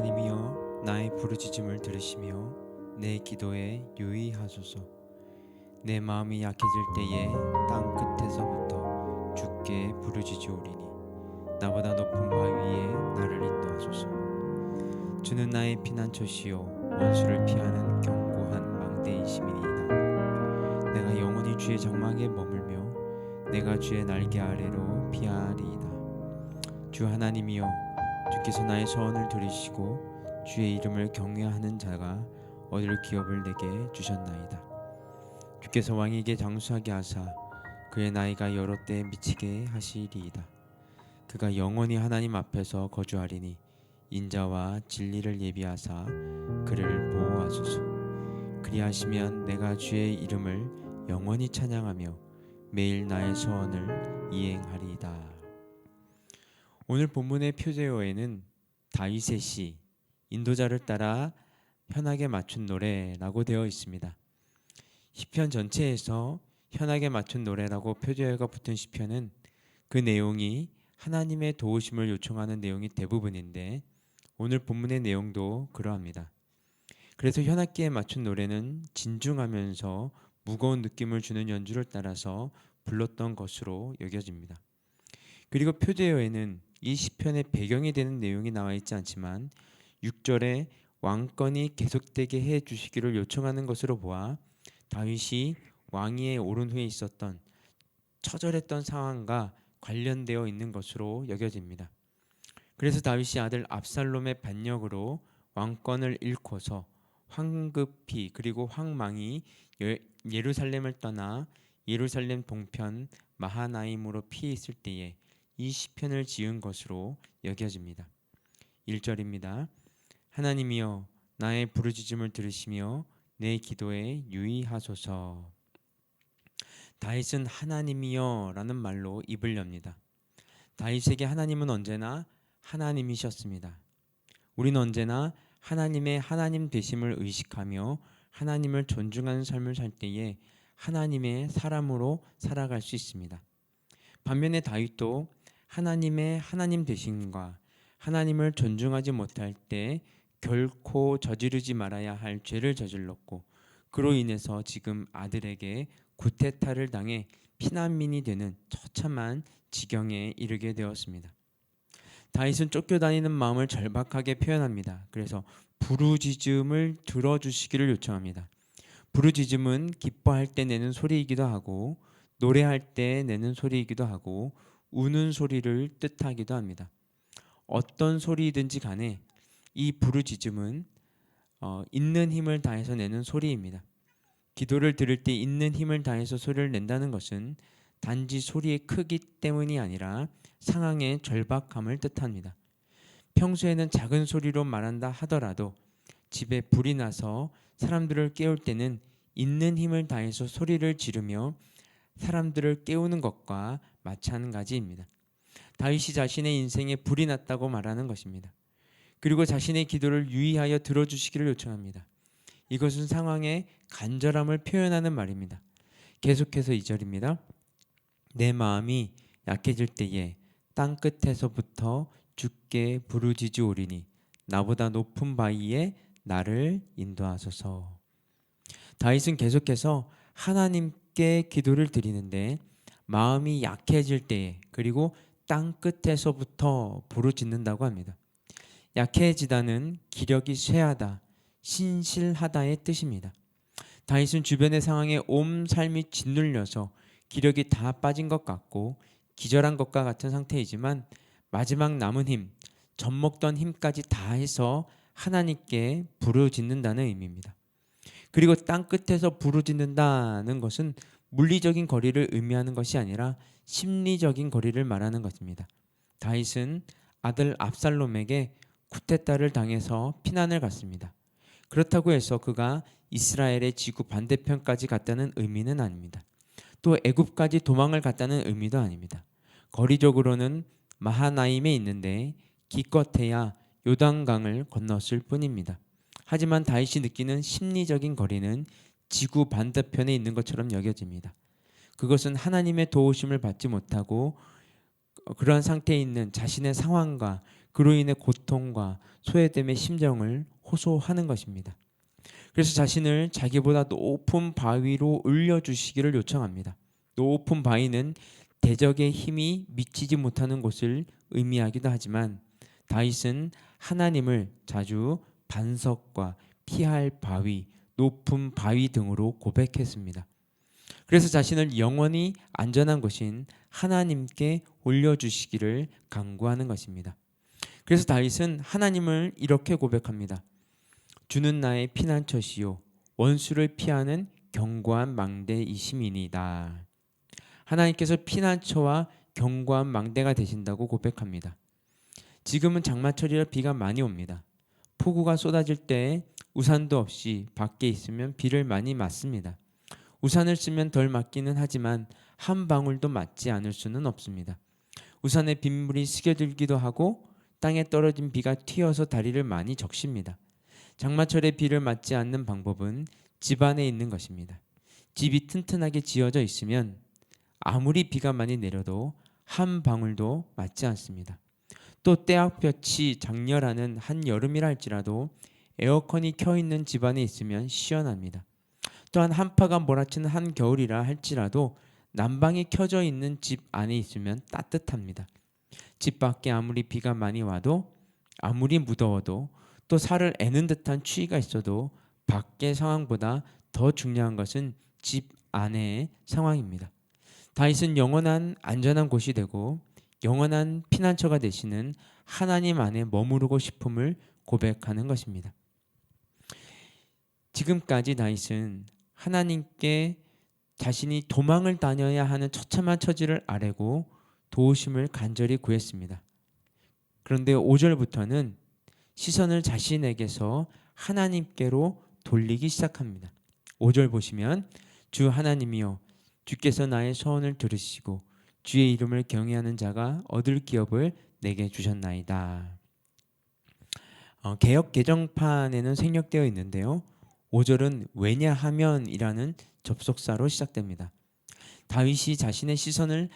하나님이여 나의 부르짖음을 들으시며 내 기도에 유의하소서. 내 마음이 약해질 때에 땅 끝에서부터 주께 부르짖으오리니 나보다 높은 바위 위에 나를 인도하소서. 주는 나의 피난처시요 원수를 피하는 견고한 망대이심이니이다. 내가 영원히 주의 장막에 머물며 내가 주의 날개 아래로 피하리이다. 주 하나님이여 주께서 나의 소원을 들으시고 주의 이름을 경외하는 자가 얻을 기업을 내게 주셨나이다. 주께서 왕에게 장수하게 하사 그의 나이가 여러 때에 미치게 하시리이다. 그가 영원히 하나님 앞에서 거주하리니 인자와 진리를 예비하사 그를 보호하소서. 그리하시면 내가 주의 이름을 영원히 찬양하며 매일 나의 소원을 이행하리이다. 오늘 본문의 표제어에는 다윗의 시, 인도자를 따라 현악에 맞춘 노래라고 되어 있습니다. 시편 전체에서 현악에 맞춘 노래라고 표제어가 붙은 시편은 그 내용이 하나님의 도우심을 요청하는 내용이 대부분인데 오늘 본문의 내용도 그러합니다. 그래서 현악기에 맞춘 노래는 진중하면서 무거운 느낌을 주는 연주를 따라서 불렀던 것으로 여겨집니다. 그리고 표제어에는 이 시편의 배경이 되는 내용이 나와 있지 않지만 6절에 왕권이 계속되게 해 주시기를 요청하는 것으로 보아 다윗이 왕위에 오른 후에 있었던 처절했던 상황과 관련되어 있는 것으로 여겨집니다. 그래서 다윗이 아들 압살롬의 반역으로 왕권을 잃고서 황급히 그리고 황망히 예루살렘을 떠나 예루살렘 동편 마하나임으로 피해 있을 때에 이 시편을 지은 것으로 여겨집니다. 1절입니다. 하나님이여 나의 부르짖음을 들으시며 내 기도에 유의하소서. 다윗은 하나님이여 라는 말로 입을 엽니다. 다윗에게 하나님은 언제나 하나님이셨습니다. 우리는 언제나 하나님의 하나님 되심을 의식하며 하나님을 존중하는 삶을 살 때에 하나님의 사람으로 살아갈 수 있습니다. 반면에 다윗도 하나님의 하나님 되심과 하나님을 존중하지 못할 때 결코 저지르지 말아야 할 죄를 저질렀고 그로 인해서 지금 아들에게 구테타를 당해 피난민이 되는 처참한 지경에 이르게 되었습니다. 다윗은 쫓겨다니는 마음을 절박하게 표현합니다. 그래서 부르짖음을 들어주시기를 요청합니다. 부르짖음은 기뻐할 때 내는 소리이기도 하고 노래할 때 내는 소리이기도 하고 우는 소리를 뜻하기도 합니다. 어떤 소리든지 간에 이 부르짖음은 있는 힘을 다해서 내는 소리입니다. 기도를 들을 때 있는 힘을 다해서 소리를 낸다는 것은 단지 소리의 크기 때문이 아니라 상황의 절박함을 뜻합니다. 평소에는 작은 소리로 말한다 하더라도 집에 불이 나서 사람들을 깨울 때는 있는 힘을 다해서 소리를 지르며 사람들을 깨우는 것과 마찬가지입니다. 다윗이 자신의 인생에 불이 났다고 말하는 것입니다. 그리고 자신의 기도를 유의하여 들어주시기를 요청합니다. 이것은 상황의 간절함을 표현하는 말입니다. 계속해서 2절입니다. 내 마음이 약해질 때에 땅 끝에서부터 주께 부르짖으오리니 나보다 높은 바위에 나를 인도하소서. 다윗은 계속해서 하나님께 기도를 드리는데 마음이 약해질 때에 그리고 땅 끝에서부터 부르짖는다고 합니다. 약해지다는 기력이 쇠하다, 신실하다의 뜻입니다. 다윗은 주변의 상황에 온 삶이 짓눌려서 기력이 다 빠진 것 같고 기절한 것과 같은 상태이지만 마지막 남은 힘, 젖먹던 힘까지 다해서 하나님께 부르짖는다는 의미입니다. 그리고 땅 끝에서 부르짖는다는 것은 물리적인 거리를 의미하는 것이 아니라 심리적인 거리를 말하는 것입니다. 다윗은 아들 압살롬에게 쿠데타를 당해서 피난을 갔습니다. 그렇다고 해서 그가 이스라엘의 지구 반대편까지 갔다는 의미는 아닙니다. 또 애굽까지 도망을 갔다는 의미도 아닙니다. 거리적으로는 마하나임에 있는데 기껏해야 요단강을 건넜을 뿐입니다. 하지만 다윗이 느끼는 심리적인 거리는 지구 반대편에 있는 것처럼 여겨집니다. 그것은 하나님의 도우심을 받지 못하고 그러한 상태에 있는 자신의 상황과 그로 인해 고통과 소외됨의 심정을 호소하는 것입니다. 그래서 자신을 자기보다 높은 바위로 올려주시기를 요청합니다. 높은 바위는 대적의 힘이 미치지 못하는 곳을 의미하기도 하지만 다윗은 하나님을 자주 반석과 피할 바위, 높은 바위 등으로 고백했습니다. 그래서 자신을 영원히 안전한 곳인 하나님께 올려주시기를 간구하는 것입니다. 그래서 다윗은 하나님을 이렇게 고백합니다. 주는 나의 피난처시요 원수를 피하는 견고한 망대이심이니이다. 하나님께서 피난처와 견고한 망대가 되신다고 고백합니다. 지금은 장마철이라 비가 많이 옵니다. 폭우가 쏟아질 때 우산도 없이 밖에 있으면 비를 많이 맞습니다. 우산을 쓰면 덜 맞기는 하지만 한 방울도 맞지 않을 수는 없습니다. 우산에 빗물이 스며들기도 하고 땅에 떨어진 비가 튀어서 다리를 많이 적십니다. 장마철에 비를 맞지 않는 방법은 집 안에 있는 것입니다. 집이 튼튼하게 지어져 있으면 아무리 비가 많이 내려도 한 방울도 맞지 않습니다. 또 때학볕이 장렬하는 한여름이라 할지라도 에어컨이 켜있는 집안에 있으면 시원합니다. 또한 한파가 몰아치는 한겨울이라 할지라도 난방이 켜져 있는 집 안에 있으면 따뜻합니다. 집 밖에 아무리 비가 많이 와도 아무리 무더워도 또 살을 애는 듯한 추위가 있어도 밖의 상황보다 더 중요한 것은 집 안의 상황입니다. 다윗은 영원한 안전한 곳이 되고 영원한 피난처가 되시는 하나님 안에 머무르고 싶음을 고백하는 것입니다. 지금까지 다윗은 하나님께 자신이 도망을 다녀야 하는 처참한 처지를 아뢰고 도우심을 간절히 구했습니다. 그런데 5절부터는 시선을 자신에게서 하나님께로 돌리기 시작합니다. 5절 보시면 주 하나님이여 주께서 나의 소원을 들으시고 주의 이름을 경외하는 자가 얻을 기업을 내게 주셨나이다. 개역 개정판에는 생략되어 있는데요. 5절은 왜냐하면이라는 접속사로 시작됩니다. 다윗이 자신의 시선을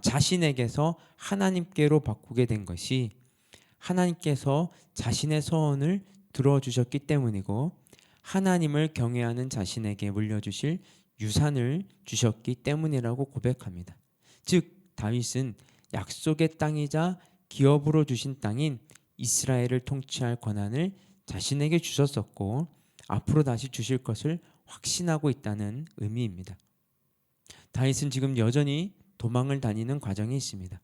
자신에게서 하나님께로 바꾸게 된 것이 하나님께서 자신의 소원을 들어주셨기 때문이고 하나님을 경외하는 자신에게 물려주실 유산을 주셨기 때문이라고 고백합니다. 즉 다윗은 약속의 땅이자 기업으로 주신 땅인 이스라엘을 통치할 권한을 자신에게 주셨었고 앞으로 다시 주실 것을 확신하고 있다는 의미입니다. 다윗은 지금 여전히 도망을 다니는 과정에 있습니다.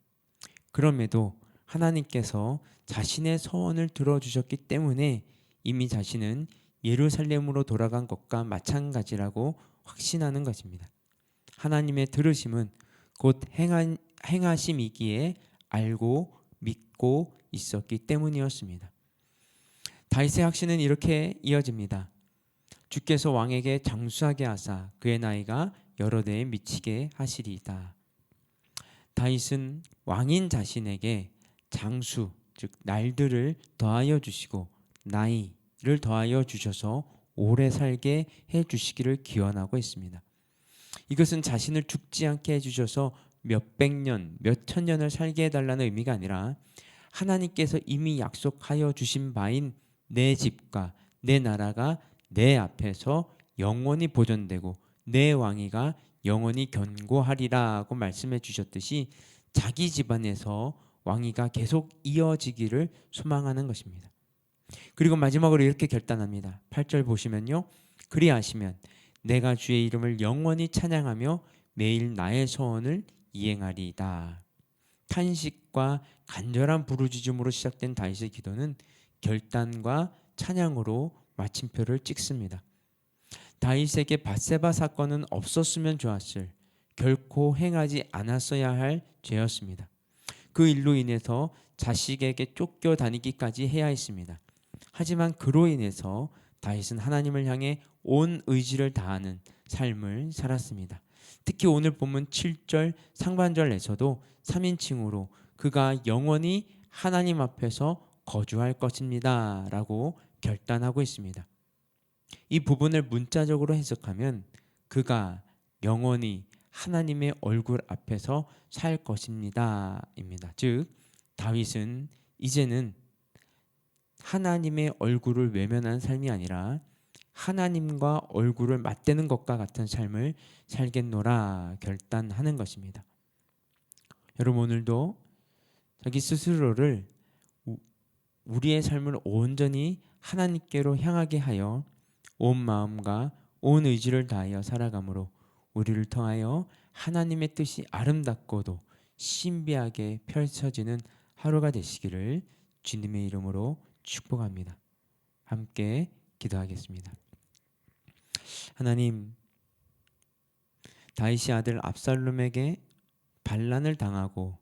그럼에도 하나님께서 자신의 소원을 들어주셨기 때문에 이미 자신은 예루살렘으로 돌아간 것과 마찬가지라고 확신하는 것입니다. 하나님의 들으심은 곧 행하심이기에 알고 믿고 있었기 때문이었습니다. 다윗의 확신은 이렇게 이어집니다. 주께서 왕에게 장수하게 하사 그의 나이가 여러 대에 미치게 하시리이다. 다윗은 왕인 자신에게 장수, 즉 날들을 더하여 주시고 나이를 더하여 주셔서 오래 살게 해주시기를 기원하고 있습니다. 이것은 자신을 죽지 않게 해주셔서 몇백 년, 몇천 년을 살게 해달라는 의미가 아니라 하나님께서 이미 약속하여 주신 바인 내 집과 내 나라가 내 앞에서 영원히 보존되고 내 왕위가 영원히 견고하리라고 말씀해 주셨듯이 자기 집안에서 왕위가 계속 이어지기를 소망하는 것입니다. 그리고 마지막으로 이렇게 결단합니다. 8절 보시면요. 그리하시면 내가 주의 이름을 영원히 찬양하며 매일 나의 소원을 이행하리이다. 탄식과 간절한 부르짖음으로 시작된 다윗의 기도는 결단과 찬양으로 마침표를 찍습니다. 다윗에게 밧세바 사건은 없었으면 좋았을 결코 행하지 않았어야 할 죄였습니다. 그 일로 인해서 자식에게 쫓겨다니기까지 해야 했습니다. 하지만 그로 인해서 다윗은 하나님을 향해 온 의지를 다하는 삶을 살았습니다. 특히 오늘 본문 7절 상반절에서도 3인칭으로 그가 영원히 하나님 앞에서 거주할 것입니다 라고 결단하고 있습니다. 이 부분을 문자적으로 해석하면 그가 영원히 하나님의 얼굴 앞에서 살 것입니다 입니다. 즉 다윗은 이제는 하나님의 얼굴을 외면한 삶이 아니라 하나님과 얼굴을 맞대는 것과 같은 삶을 살겠노라 결단하는 것입니다. 여러분, 오늘도 자기 스스로를 우리의 삶을 온전히 하나님께로 향하게 하여 온 마음과 온 의지를 다하여 살아가므로 우리를 통하여 하나님의 뜻이 아름답고도 신비하게 펼쳐지는 하루가 되시기를 주님의 이름으로 축복합니다. 함께 기도하겠습니다. 하나님, 다윗의 아들 압살롬에게 반란을 당하고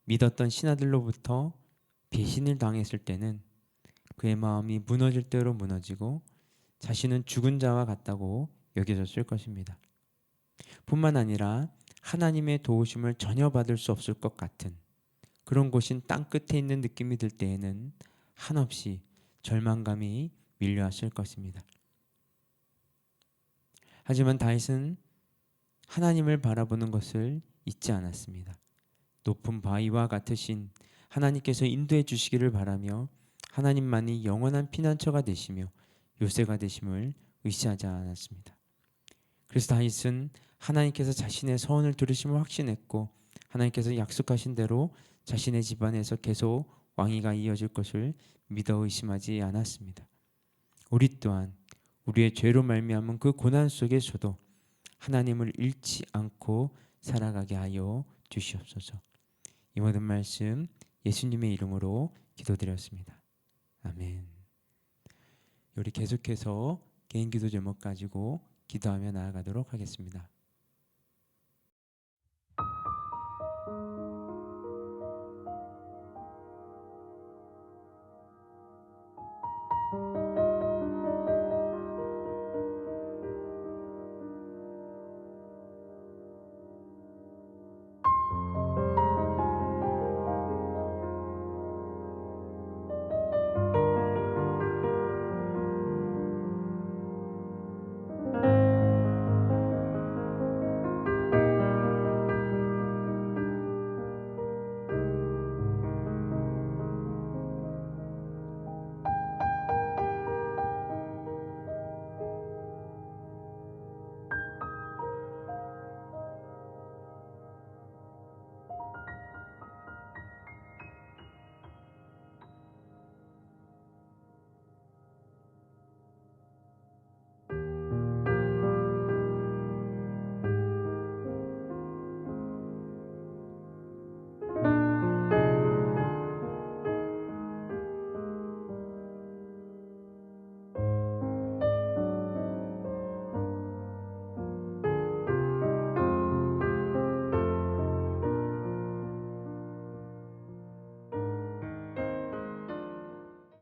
믿었던 신하들로부터 배신을 당했을 때는 그의 마음이 무너질 대로 무너지고 자신은 죽은 자와 같다고 여겨졌을 것입니다. 뿐만 아니라 하나님의 도우심을 전혀 받을 수 없을 것 같은 그런 곳인 땅 끝에 있는 느낌이 들 때에는 한없이 절망감이 밀려왔을 것입니다. 하지만 다윗은 하나님을 바라보는 것을 잊지 않았습니다. 높은 바위와 같으신 하나님께서 인도해 주시기를 바라며 하나님만이 영원한 피난처가 되시며 요새가 되심을 의지하지 않았습니다. 그래서 다윗은 하나님께서 자신의 서원을 들으심을 확신했고 하나님께서 약속하신 대로 자신의 집안에서 계속 왕위가 이어질 것을 믿어 의심하지 않았습니다. 우리 또한 우리의 죄로 말미암은 그 고난 속에서도 하나님을 잃지 않고 살아가게 하여 주시옵소서. 이 모든 말씀 예수님의 이름으로 기도드렸습니다. 아멘. 우리 계속해서 개인 기도 제목 가지고 기도하며 나아가도록 하겠습니다.